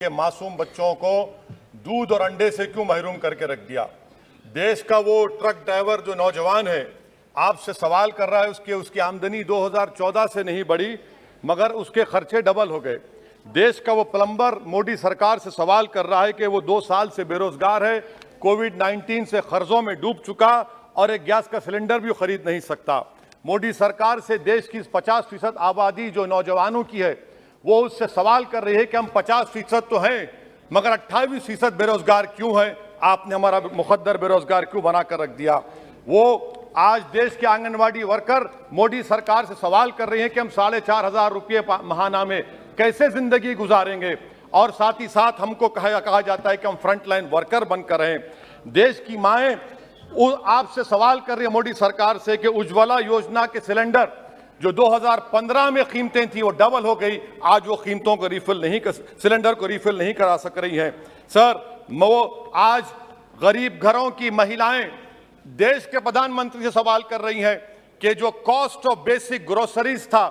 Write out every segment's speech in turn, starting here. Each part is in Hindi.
के मासूम बच्चों को दूध और अंडे से क्यों महरूम करके रख दिया। देश का वो ट्रक ड्राइवर जो नौजवान है आपसे सवाल कर रहा है, उसकी आमदनी 2014 से नहीं बढ़ी मगर उसके खर्चे डबल हो गए। देश का वो प्लम्बर मोदी सरकार से सवाल कर रहा है कि वो 2 साल से बेरोजगार है, कोविड-19 से कर्जों में डूब चुका और एक गैस का सिलेंडर भी खरीद नहीं सकता। मोदी सरकार से देश की 50% आबादी जो नौजवानों की है वो उससे सवाल कर रही है कि हम 50% तो हैं मगर 28% बेरोजगार क्यों हैं, आपने हमारा मुकद्दर बेरोजगार क्यों बनाकर रख दिया। वो आज देश के आंगनवाड़ी वर्कर मोदी सरकार से सवाल कर रहे हैं कि हम 4,500 रुपये महाना में कैसे जिंदगी गुजारेंगे और साथ ही साथ हमको कहा जाता है कि हम फ्रंटलाइन वर्कर बनकर रहें। देश की माएँ आपसे सवाल कर रही है मोदी सरकार से कि उज्ज्वला योजना के सिलेंडर जो 2015 में कीमतें थी वो डबल हो गई, आज वो कीमतों को सिलेंडर को रिफिल नहीं करा सक रही हैं। सर, वो आज गरीब घरों की महिलाएं देश के प्रधानमंत्री से सवाल कर रही हैं कि जो कॉस्ट ऑफ बेसिक ग्रोसरीज था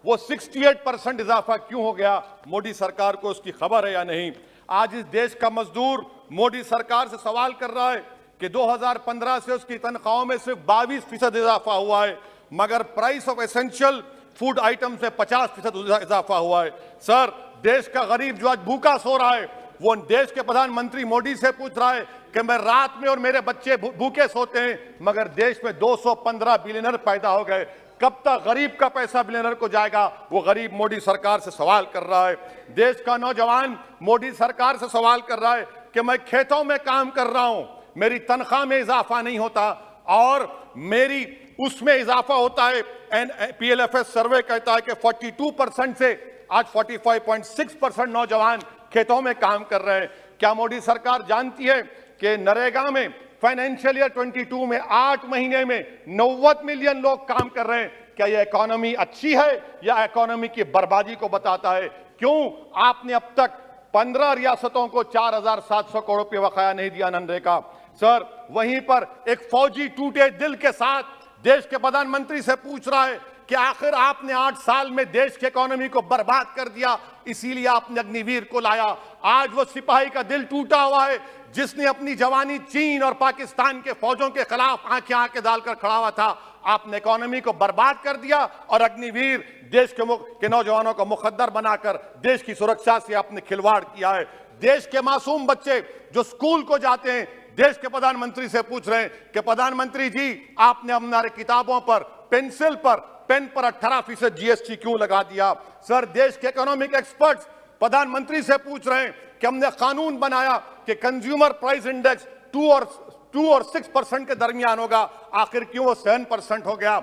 वो 68% इजाफा क्यों हो गया, मोदी सरकार को उसकी खबर है या नहीं। आज इस देश का मजदूर मोदी सरकार से सवाल कर रहा है कि 2015 से उसकी तनख्वाहों में सिर्फ 22% इजाफा हुआ है मगर price of essential food item से 50% इजाफा हुआ है। सर, देश का गरीब जो आज भूखा सो रहा है वो देश के प्रधानमंत्री मोदी से पूछ रहा है कि मैं रात में और मेरे बच्चे भूखे सोते हैं मगर देश में 215 बिलियनर पैदा हो गए, कब तक गरीब का पैसा बिलियनर को जाएगा, वो गरीब मोदी सरकार से सवाल कर रहा है। देश का नौजवान मोदी सरकार से सवाल कर रहा है कि मैं खेतों में काम कर रहा हूं, मेरी तनख्वाह में इजाफा नहीं होता और मेरी उसमें इजाफा होता है। PLFS सर्वे कहता है कि 42% से आज 45.6% नौजवान खेतों में काम कर रहे हैं। क्या मोदी सरकार जानती है कि नरेगा में फाइनेंशियल ईयर 22 में 8 महीने में 90 मिलियन लोग काम कर रहे हैं। क्या यह इकोनॉमी अच्छी है या इकोनॉमी की बर्बादी को बताता है? क्यों आपने अब तक 15 रियासतों को 4,700 करोड़ रुपये बकाया नहीं दिया मनरेगा? सर, वहीं पर एक फौजी टूटे दिल के साथ देश के प्रधानमंत्री से पूछ रहा है कि आखिर आपने 8 साल में देश की इकोनॉमी को बर्बाद कर दिया, इसीलिए आपने अग्निवीर को लाया। आज वो सिपाही का दिल टूटा हुआ है जिसने अपनी जवानी चीन और पाकिस्तान के फौजों के खिलाफ आंखें डालकर खड़ा हुआ था। आपने इकोनॉमी को बर्बाद कर दिया और अग्निवीर देश के नौजवानों को मुकद्दर बनाकर देश की सुरक्षा से आपने खिलवाड़ किया है। देश के मासूम बच्चे जो स्कूल को जाते हैं देश के प्रधानमंत्री से पूछ रहे हैं कि प्रधानमंत्री जी, आपने हमारे किताबों पर, पेंसिल पर, पेन पर 18% GST क्यों लगा दिया? सर, देश के इकोनॉमिक एक्सपर्ट्स प्रधानमंत्री से पूछ रहे हैं कि हमने कानून बनाया कि कंज्यूमर प्राइस इंडेक्स 2 और 6% के दरमियान होगा, आखिर क्यों वो 7% हो गया?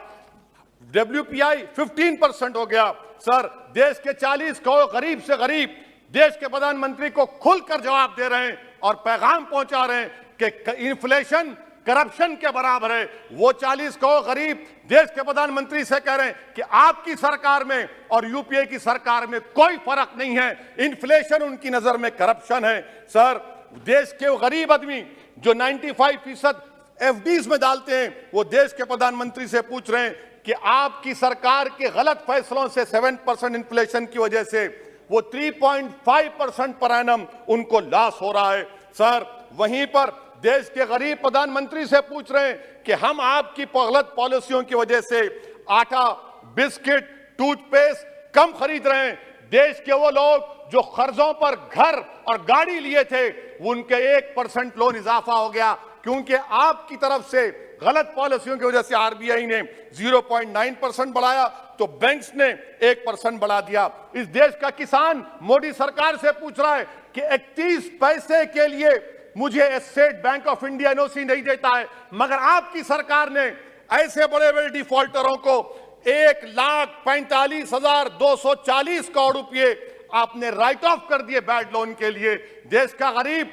WPI 15% हो गया। सर, देश के 40 करोड़ गरीब से गरीब देश के प्रधानमंत्री को खुलकर जवाब दे रहे हैं और पैगाम पहुंचा रहे हैं कि इन्फ्लेशन करप्शन के बराबर है। वो 40 करोड़ गरीब देश के प्रधानमंत्री से कह रहे हैं कि आपकी सरकार में और यूपीए की सरकार में कोई फर्क नहीं है, इन्फ्लेशन उनकी नजर में करप्शन है। सर, देश के वो गरीब आदमी जो 95% FDs में डालते हैं वो देश के प्रधानमंत्री से पूछ रहे हैं कि आपकी सरकार के गलत फैसलों से 7% इन्फ्लेशन की वजह से वो 3.5% पर एनम उनको लॉस हो रहा है। सर, वहीं पर देश के गरीब प्रधानमंत्री से पूछ रहे हैं कि हम आपकी गलत पॉलिसियों की वजह से आटा, बिस्किट, टूथपेस्ट कम खरीद रहे हैं। देश के वो लोग जो कर्जों पर घर और गाड़ी लिए थे उनके 1% लोन इजाफा हो गया क्योंकि आपकी तरफ से गलत पॉलिसियों की वजह से RBI ने 0.9% बढ़ाया तो बैंक्स ने 1% बढ़ा दिया। इस देश का किसान मोदी सरकार से पूछ रहा है कि 31 पैसे के लिए मुझे state bank of India NOC नहीं देता है मगर आपकी सरकार ने ऐसे बड़े बड़े डिफॉल्टरों को 1,45,240 करोड़ रुपए आपने राइट ऑफ कर दिए बैड लोन के लिए। देश का गरीब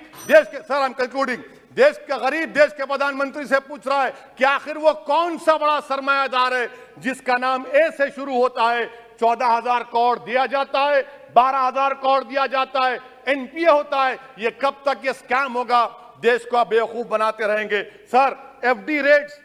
देश के प्रधानमंत्री से पूछ रहा है कि आखिर वो कौन सा बड़ा सरमायादार है जिसका नाम A से शुरू होता है, 14,000 करोड़ दिया जाता है, 12,000 करोड़ दिया जाता है, NPA होता है। ये कब तक ये स्कैम होगा? देश को आप बेवकूफ बनाते रहेंगे। Sir, FD rates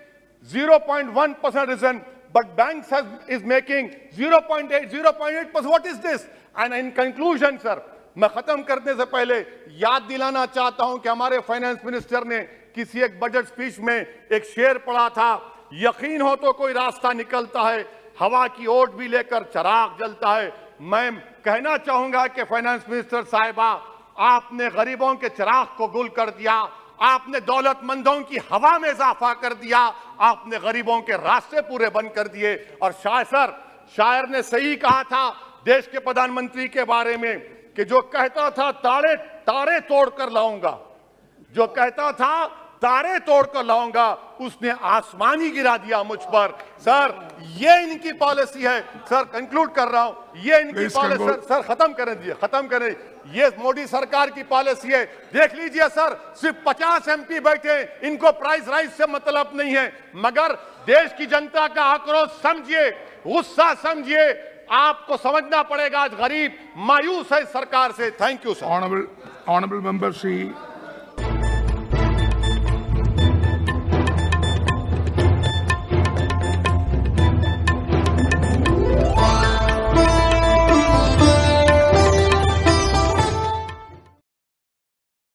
0.1% reason but banks is making 0.8%. What is this? And in conclusion, sir, मैं खत्म करने से पहले याद दिलाना चाहता हूं कि हमारे फाइनेंस मिनिस्टर ने किसी एक बजट स्पीच में एक शेर पढ़ा था, यकीन हो तो कोई रास्ता निकलता है, हवा की ओट भी लेकर चिराग जलता है। मैं कहना चाहूंगा कि फाइनेंस मिनिस्टर साहिबा, आपने गरीबों के चिराग को गुल कर दिया, आपने दौलतमंदों की हवा में इजाफा कर दिया, आपने गरीबों के रास्ते पूरे बंद कर दिए। और शायर ने सही कहा था देश के प्रधानमंत्री के बारे में कि जो कहता था तारे तोड़कर लाऊंगा, जो कहता था तारे तोड़कर लाऊंगा, उसने आसमान ही गिरा दिया मुझ पर। सर, ये इनकी पॉलिसी है। सर, कंक्लूड कर रहा हूं, ये इनकी पॉलिसी। सर, खत्म करें। ये मोदी सरकार की पॉलिसी है। देख लीजिए सर, सिर्फ 50 एमपी बैठे, इनको प्राइस राइज से मतलब नहीं है, मगर देश की जनता का आक्रोश समझिए, गुस्सा समझिए। आपको समझना पड़ेगा, आज गरीब मायूस है सरकार से। Thank you sir. Honorable member Shri